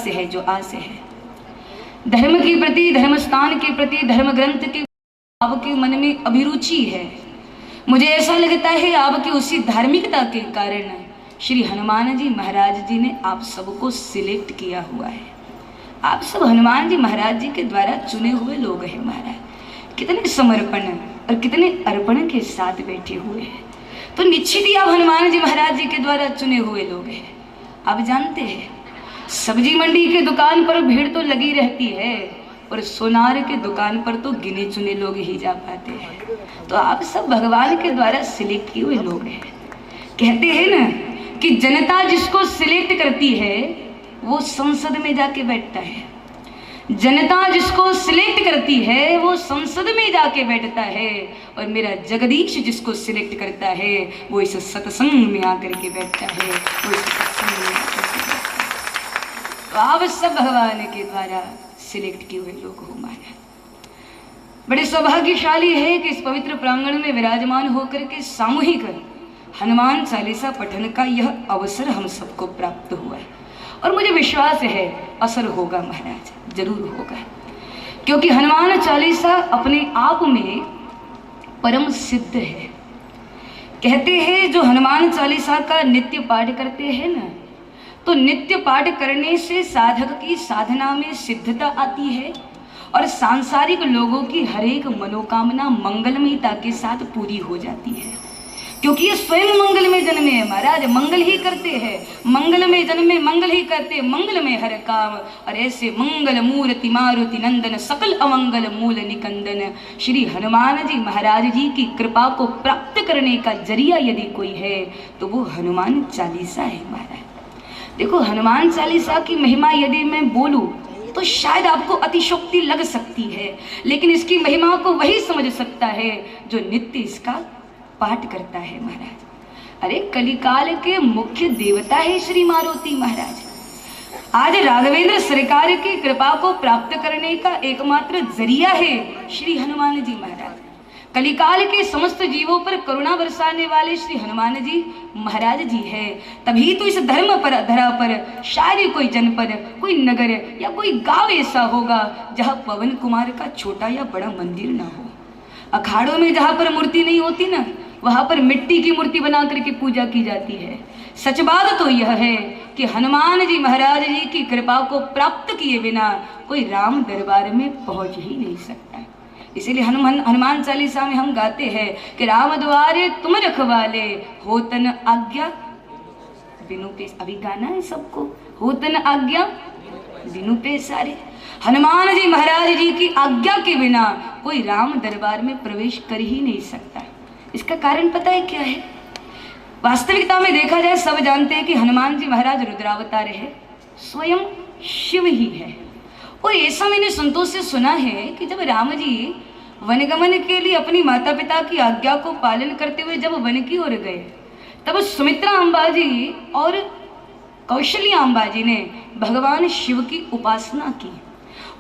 से है, जो आस है। धर्म के प्रति, धर्म स्थान के प्रति, धर्म ग्रंथ के आपके मन में अभिरुचि है। मुझे ऐसा लगता है आपकी उसी धार्मिकता के कारण श्री हनुमान जी महाराज जी ने आप सबको सिलेक्ट किया हुआ है। आप सब हनुमान जी महाराज जी के द्वारा चुने हुए लोग हैं महाराज। कितने समर्पण और कितने अर्पण के साथ बैठे हुए हैं। तो निश्चित ही आप हनुमान जी महाराज जी के द्वारा चुने हुए लोग हैं। आप जानते हैं सब्जी मंडी के दुकान पर भीड़ तो लगी रहती है, और सोनार के दुकान पर तो गिने चुने लोग ही जा पाते हैं। तो आप सब भगवान के द्वारा सिलेक्ट किए हुए लोग हैं। कहते हैं ना कि जनता जिसको सिलेक्ट करती है वो संसद में जाके बैठता है। जनता जिसको सिलेक्ट करती है वो संसद में जाके बैठता है, और मेरा जगदीश जिसको सिलेक्ट करता है वो इस सत्संग में आकर के बैठता है, वो इस सत्संग में आकर के बैठता है। तो आप सब भगवान के द्वारा सिलेक्ट किए हुए लोग हो महाराज। बड़े सौभाग्यशाली है कि इस पवित्र प्रांगण में विराजमान होकर के सामूहिक हनुमान चालीसा पठन का यह अवसर हम सबको प्राप्त हुआ है। और मुझे विश्वास है असर होगा महाराज, जरूर होगा, क्योंकि हनुमान चालीसा अपने आप में परम सिद्ध है। कहते हैं जो हनुमान चालीसा का नित्य पाठ करते हैं ना, तो नित्य पाठ करने से साधक की साधना में सिद्धता आती है, और सांसारिक लोगों की हर एक मनोकामना मंगलमयता के साथ पूरी हो जाती है। क्योंकि ये स्वयं मंगल में जन्मे है महाराज, मंगल ही करते हैं, मंगल में जन्मे मंगल ही करते, मंगल में हर काम। और ऐसे मंगल मूर्ति मारुति नंदन सकल अमंगल मूल निकंदन श्री हनुमान जी महाराज जी की कृपा को प्राप्त करने का जरिया यदि कोई है तो वो हनुमान चालीसा है महाराज। देखो हनुमान चालीसा की महिमा यदि मैं बोलूं तो शायद आपको अतिशोक्ति लग सकती है, लेकिन इसकी महिमा को वही समझ सकता है जो नित्य इसका पाठ करता है महाराज। अरे कलिकाल के मुख्य देवता है श्री मारुति महाराज। आज राघवेंद्र सरकार की कृपा को प्राप्त करने का एकमात्र जरिया है श्री हनुमान जी महाराज। कलिकाल के समस्त जीवों पर करुणा बरसाने वाले श्री हनुमान जी महाराज जी है। तभी तो इस धर्म पर धरा पर शायद कोई जनपद, कोई नगर या कोई गांव ऐसा होगा जहां पवन कुमार का छोटा या बड़ा मंदिर ना हो। अखाड़ों में जहां पर मूर्ति नहीं होती ना, वहां पर मिट्टी की मूर्ति बना करके पूजा की जाती है। सच बात तो यह है कि हनुमान जी महाराज जी की कृपा को प्राप्त किए बिना कोई राम दरबार में पहुंच ही नहीं सकता। इसीलिए हनुमान चालीसा में हम गाते हैं कि राम द्वारे तुम रखवाले होतन आज्ञा बिनु पे। अभी गाना है सबको, होतन आज्ञा बिनु पे सारे। हनुमान जी महाराज जी की आज्ञा के बिना कोई राम दरबार में प्रवेश कर ही नहीं सकता। इसका कारण पता है क्या है? वास्तविकता में देखा जाए सब जानते हैं कि हनुमान जी महाराज रुद्रावतार है, स्वयं शिव ही है। और ऐसा मैंने संतोष से सुना है कि जब राम जी वनगमन के लिए अपनी माता पिता की आज्ञा को पालन करते हुए जब वन की ओर गए, तब सुमित्रा अम्बा जी और कौशल्या अम्बा जी ने भगवान शिव की उपासना की,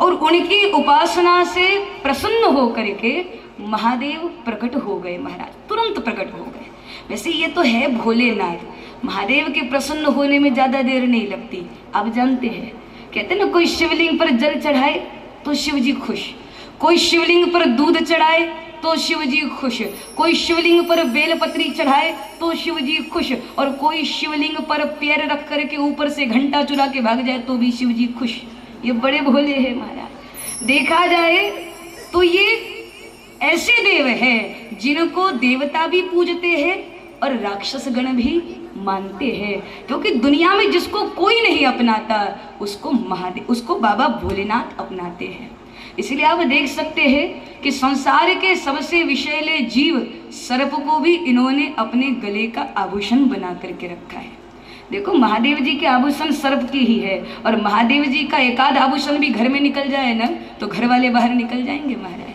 और उनकी उपासना से प्रसन्न होकर के महादेव प्रकट हो गए महाराज, तुरंत प्रकट हो गए। वैसे ये तो है भोलेनाथ, महादेव के प्रसन्न होने में ज्यादा देर नहीं लगती। आप जानते हैं, कहते ना कोई शिवलिंग पर जल चढ़ाए तो शिव जी खुश, कोई शिवलिंग पर दूध चढ़ाए तो शिव जी खुश, कोई शिवलिंग पर बेलपत्री चढ़ाए तो शिव जी खुश, और कोई शिवलिंग पर पैर रख करके ऊपर से घंटा चुरा के भाग जाए तो भी शिव जी खुश। ये बड़े भोले हैं महाराज। देखा जाए तो ये ऐसे देव हैं जिनको देवता भी पूजते हैं और राक्षस गण भी मानते हैं, क्योंकि दुनिया में जिसको कोई नहीं अपनाता उसको महादेव, उसको बाबा भोलेनाथ अपनाते हैं। इसलिए आप देख सकते हैं कि संसार के सबसे विषैले जीव सर्प को भी इन्होंने अपने गले का आभूषण बना करके रखा है। देखो महादेव जी के आभूषण सर्प के ही है, और महादेव जी का एकाध आभूषण भी घर में निकल जाए ना तो घर वाले बाहर निकल जाएंगे महाराज।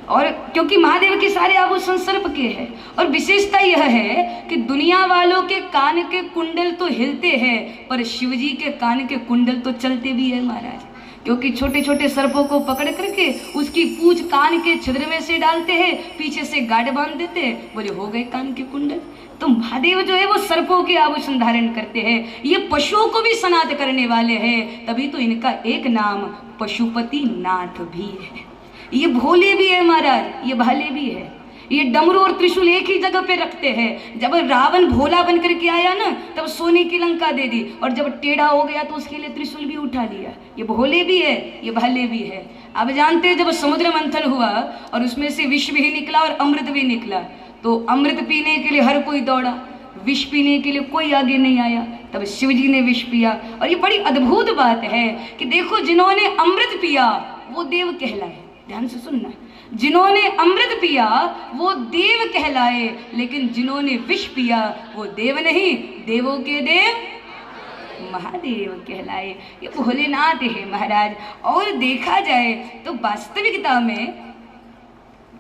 और क्योंकि महादेव के सारे आभूषण सर्प के हैं। और विशेषता यह है कि दुनिया वालों के कान के कुंडल तो हिलते हैं, पर शिव जी के कान के कुंडल तो चलते भी है महाराज। क्योंकि छोटे छोटे सर्पों को पकड़ करके उसकी पूंछ कान के छिद्र में से डालते हैं, पीछे से गाढ़ बांध देते हैं, बोले हो गए कान के कुंडल। तो महादेव जो है वो सर्पों के आभूषण धारण करते हैं, ये पशुओं को भी सनात करने वाले हैं, तभी तो इनका एक नाम पशुपति नाथ भी है। ये भोले भी है महाराज, ये भाले भी है। ये डमरू और त्रिशूल एक ही जगह पे रखते हैं। जब रावण भोला बन करके आया ना, तब सोने की लंका दे दी, और जब टेढ़ा हो गया तो उसके लिए त्रिशूल भी उठा लिया। ये भोले भी है, ये भाले भी है। अब जानते हैं जब समुद्र मंथन हुआ और उसमें से विष भी निकला और अमृत भी निकला, तो अमृत पीने के लिए हर कोई दौड़ा, विष पीने के लिए कोई आगे नहीं आया। तब शिव जी ने विष पिया। और ये बड़ी अद्भुत बात है कि देखो, जिन्होंने अमृत पिया वो देव कहलाए। ध्यान से सुनना, जिन्होंने अमृत पिया वो देव कहलाए, लेकिन जिन्होंने विष पिया वो देव नहीं, देवों के देव महादेव कहलाए। ये भोलेनाथ है महाराज। और देखा जाए तो वास्तविकता में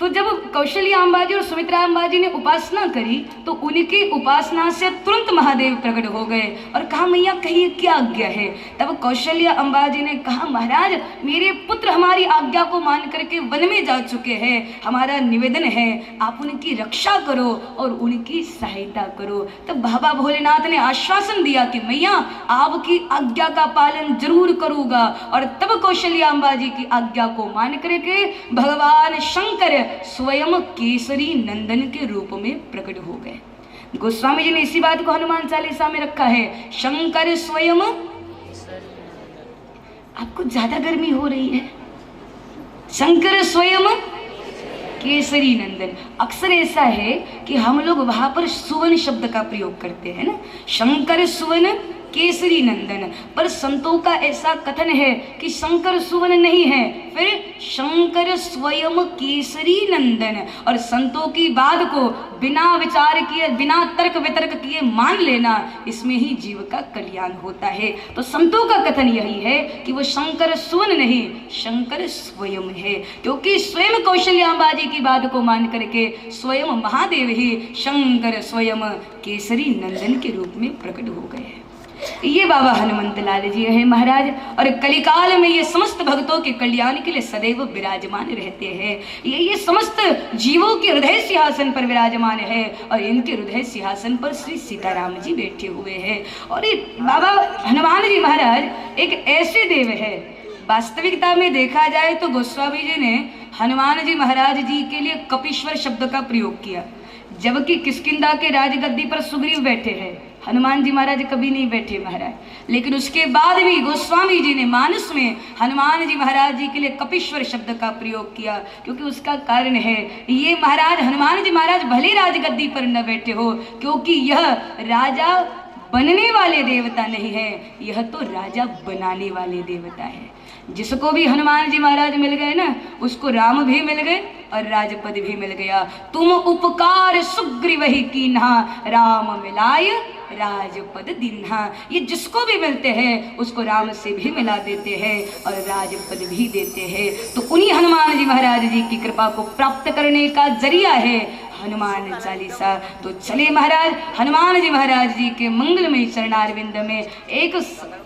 तो जब कौशल्या अंबाजी और सुमित्रा अंबाजी ने उपासना करी तो उनकी उपासना से तुरंत महादेव प्रकट हो गए और कहा, मैया कहिए क्या आज्ञा है। तब कौशल्या अंबाजी ने कहा, महाराज मेरे पुत्र हमारी आज्ञा को मान करके वन में जा चुके हैं, हमारा निवेदन है आप उनकी रक्षा करो और उनकी सहायता करो। तब बाबा भोलेनाथ ने आश्वासन दिया कि मैया आपकी आज्ञा का पालन जरूर करूंगा। और तब कौशल्या अंबाजी की आज्ञा को मान करके भगवान शंकर स्वयं केसरी नंदन के रूप में प्रकट हो गए। गोस्वामी जी ने इसी बात को हनुमान चालीसा में रखा है, शंकर स्वयं। आपको ज्यादा गर्मी हो रही है। शंकर स्वयं केसरी नंदन। अक्सर ऐसा है कि हम लोग वहां पर सुवन शब्द का प्रयोग करते हैं ना, शंकर सुवन केसरी नंदन, पर संतों का ऐसा कथन है कि शंकर सुवन नहीं है, फिर शंकर स्वयं केसरी नंदन। और संतों की बात को बिना विचार किए, बिना तर्क वितर्क किए मान लेना, इसमें ही जीव का कल्याण होता है। तो संतों का कथन यही है कि वो शंकर सुवन नहीं, शंकर स्वयं है, क्योंकि स्वयं कौशल्या अंबाजी की बात को मान करके स्वयं महादेव ही शंकर स्वयं केसरी नंदन के रूप में प्रकट हो गए हैं। ये बाबा हनुमंत लाल जी है महाराज। और कलिकाल में ये समस्त भक्तों के कल्याण के लिए सदैव विराजमान रहते हैं। ये समस्त जीवों के हृदय सिंहासन पर विराजमान है और इनके हृदय सिंहासन पर श्री सीताराम जी बैठे हुए हैं। और ये बाबा हनुमान जी महाराज एक ऐसे देव है, वास्तविकता में देखा जाए तो गोस्वामी जी ने हनुमान जी महाराज जी के लिए कपीश्वर शब्द का प्रयोग किया, जबकि किष्किंधा के राजगद्दी पर सुग्रीव बैठे हैं, हनुमान जी महाराज कभी नहीं बैठे महाराज। लेकिन उसके बाद भी गोस्वामी जी ने मानस में हनुमान जी महाराज जी के लिए कपीश्वर शब्द का प्रयोग किया, क्योंकि उसका कारण है ये महाराज हनुमान जी महाराज भले राजगद्दी पर न बैठे हो, क्योंकि यह राजा बनने वाले देवता नहीं है, यह तो राजा बनाने वाले देवता है। जिसको भी हनुमान जी महाराज मिल गए ना, उसको राम भी मिल गए और राजपद भी मिल गया। तुम उपकार सुग्रीव ही कीन्हा, राम मिलाय राजपद दिन्हा। ये जिसको भी मिलते हैं उसको राम से भी मिला देते हैं और राजपद भी देते हैं। तो उन्हीं हनुमान जी महाराज जी की कृपा को प्राप्त करने का जरिया है हनुमान चालीसा। तो चले महाराज हनुमान जी महाराज जी के मंगलमय चरणारविंद में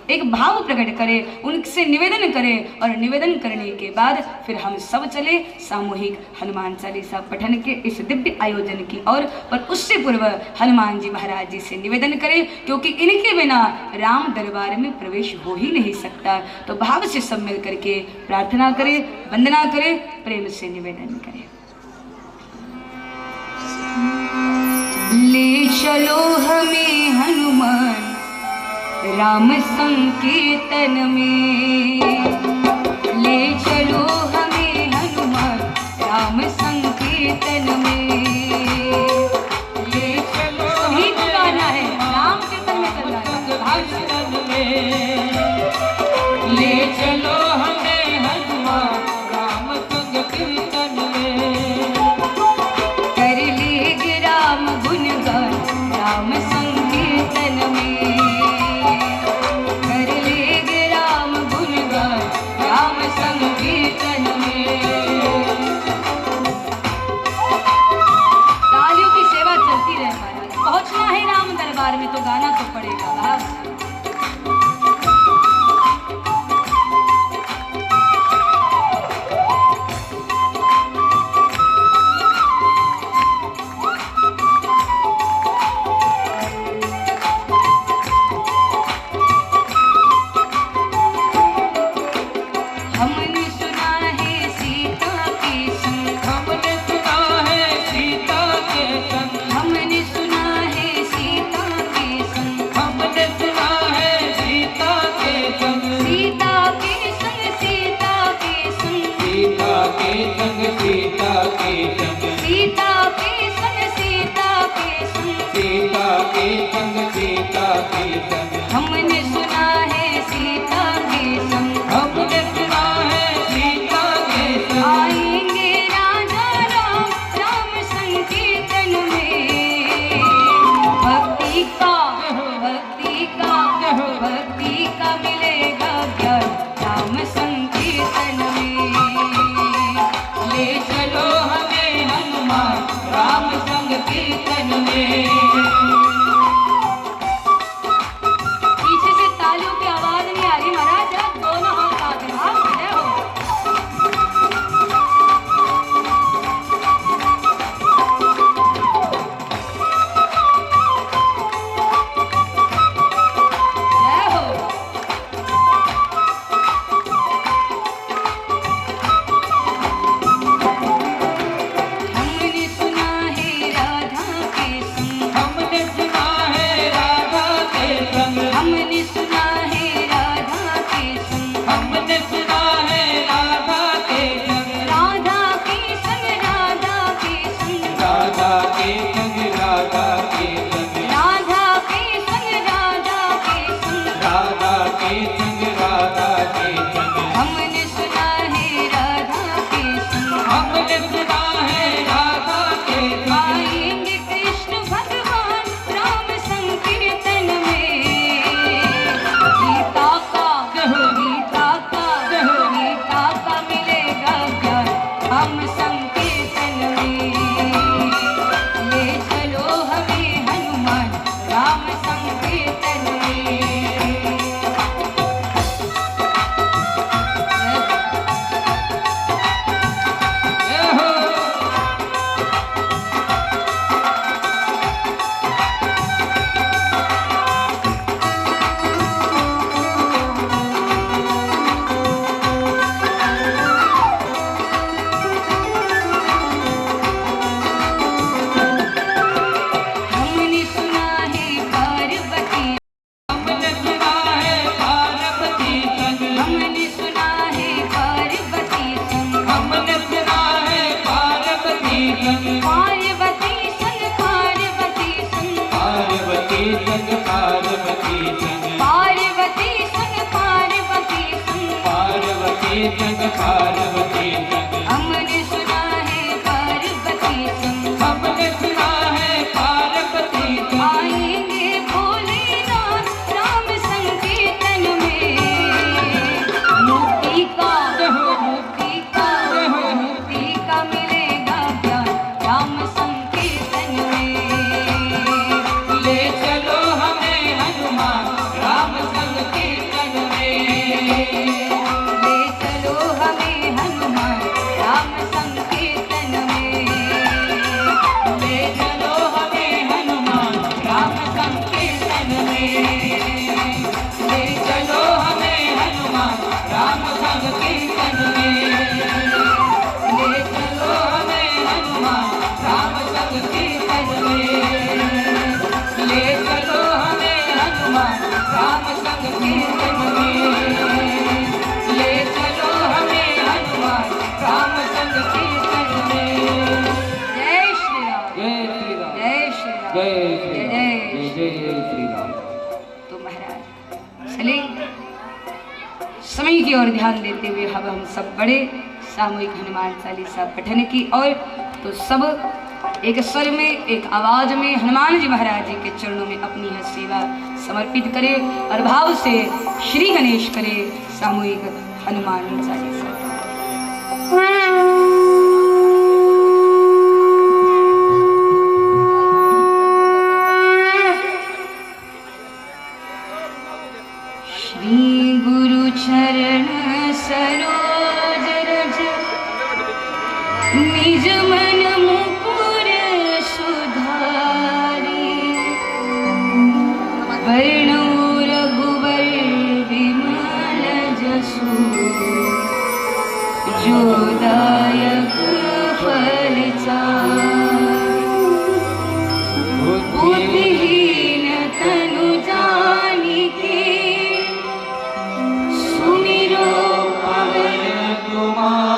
एक भाव प्रकट करें, उनसे निवेदन करें और निवेदन करने के बाद फिर हम सब चले सामूहिक हनुमान चालीसा पठन के इस दिव्य आयोजन की ओर। पर उससे पूर्व हनुमान जी महाराज जी से निवेदन करें, क्योंकि इनके बिना राम दरबार में प्रवेश हो ही नहीं सकता। तो भाव से सब मिल करके प्रार्थना करें, वंदना करें, प्रेम से निवेदन करें। ले चलो हमें हनुमान राम संकीर्तन में, ले चलो हमें हनुमान राम संकीर्तन में, ले चलो सभी को गाना है, राम कीर्तन में चलना है, ले चलो हमें हनुमान राम संकीर्तन में, कर लेगे राम गुणगान राम संकीर्तन में, में तो गाना तो पड़ेगा भाव। हमने सुना है सीता के संग, हमने सुना है सीता के संग, हमने सुना है सीता के संग, हमने सुना है सीता के संग, सीता के संग, सीता के संग, सीता के संग, सीता के संग, सीता के संग, सीता के संग, सीता के संग, सीता के संग, हमने सुना है सीता के संग, हमने सुना है सीता के संग, आएंगे राजा राम, राम संकीर्तन में, भक्ति का मिलेगा ज्ञान राम संकीर्तन में। ले चलो हमें हनुमान राम संग कीर्तन में। पीछे से तालियों की आवाज नहीं आ रही महाराज, जरा दोनों हाथ आगे आप खड़े हो। जय हो। हमने सुना है राधा के संग, हमने सुना है राधा के संग, हमने सुना है राधा के संग, हमने सुना है राधा के संग, राधा के संग, राधा के संग, राधा के संग, राधा के संग, राधा के संग, राधा के संग, राधा के संग, राधा के संग, हमने सुना है राधा के संग, हमने सुना है राधा के संग, आएंगे कृष्ण भगवान राम संकीर्तन में, गीता का मिलेगा ज्ञान हम संकीर्तन में। ले चलो हमें हनुमान राम संकीर्तन में। जय हो। हमने सुना है पार्वती, हमने सुना है पार्वती संग, हमने सुना है पार्वती संग, हमने सुना है पार्वती संग, पार्वती संग, पार्वती संग, पार्वती संग, पार्वती संग, पार्वती संग, पार्वती संग, पार्वती संग, पार्वती संग, हमने सुना है पार्वती संग, हमने सुना है पार्वती संग, आएंगे भोलेनाथ राम संकीर्तन में, मुक्ति का मिलेगा ज्ञान राम संकीर्तन में। ले चलो हमें हनुमान राम संग कीर्तन में। ले चलो हमें हनुमान राम संकीर्तन में। ले चलो हमें हनुमान राम संकीर्तन में। ले चलो हमें हनुमान राम संकीर्तन में। ले चलो हमें हनुमान राम संकीर्तन में। ले चलो हमें हनुमान राम संकीर्तन में। ले चलो हमें हनुमान राम संकीर्तन में। जय श्री राम, जय श्री राम, जय श्री राम, जय श्री राम, जय जय जय श्री राम। तो महाराज चले समय की ओर ध्यान देते हुए अब हम सब बड़े सामूहिक हनुमान चालीसा पठन की और तो सब एक स्वर में एक आवाज में हनुमान जी महाराज जी के चरणों में अपनी यह सेवा समर्पित करे और भाव से श्री गणेश करे सामूहिक हनुमान चालीसा। श्री गुरु चरण सरोज रज निज मन मुकुर सुधारी वर्णो रघुवर विमल जसु जोदायक फल बुद्धिहीन तनु जानिके सुमिरो पवन कुमार